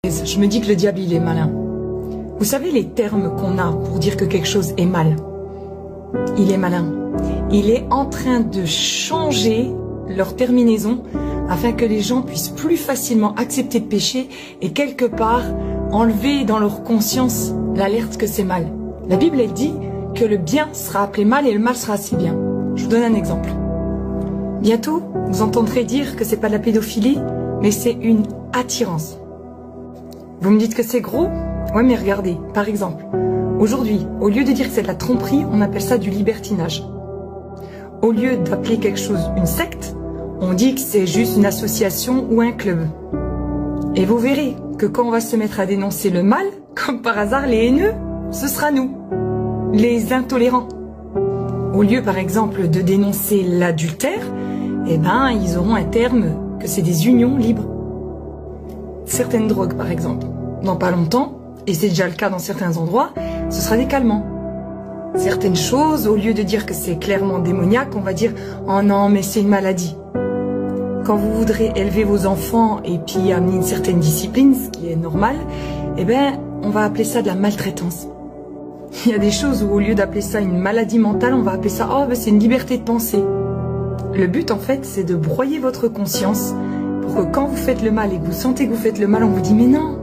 Je me dis que le diable, il est malin. Vous savez les termes qu'on a pour dire que quelque chose est mal? Il est malin. Il est en train de changer leur terminaison afin que les gens puissent plus facilement accepter de pécher et quelque part enlever dans leur conscience l'alerte que c'est mal. La Bible, elle dit que le bien sera appelé mal et le mal sera assez bien. Je vous donne un exemple. Bientôt, vous entendrez dire que c'est pas de la pédophilie, mais c'est une attirance. Vous me dites que c'est gros? Ouais, mais regardez, par exemple, aujourd'hui, au lieu de dire que c'est de la tromperie, on appelle ça du libertinage. Au lieu d'appeler quelque chose une secte, on dit que c'est juste une association ou un club. Et vous verrez que quand on va se mettre à dénoncer le mal, comme par hasard, les haineux, ce sera nous, les intolérants. Au lieu, par exemple, de dénoncer l'adultère, eh ben, ils auront un terme que c'est des unions libres. Certaines drogues, par exemple, dans pas longtemps, et c'est déjà le cas dans certains endroits, ce sera des calmants. Certaines choses, au lieu de dire que c'est clairement démoniaque, on va dire « Oh non, mais c'est une maladie ». Quand vous voudrez élever vos enfants et puis amener une certaine discipline, ce qui est normal, eh ben, on va appeler ça de la maltraitance. Il y a des choses où au lieu d'appeler ça une maladie mentale, on va appeler ça « Oh, ben, c'est une liberté de penser ». Le but, en fait, c'est de broyer votre conscience pour que quand vous faites le mal et que vous sentez que vous faites le mal, on vous dit « Mais non !»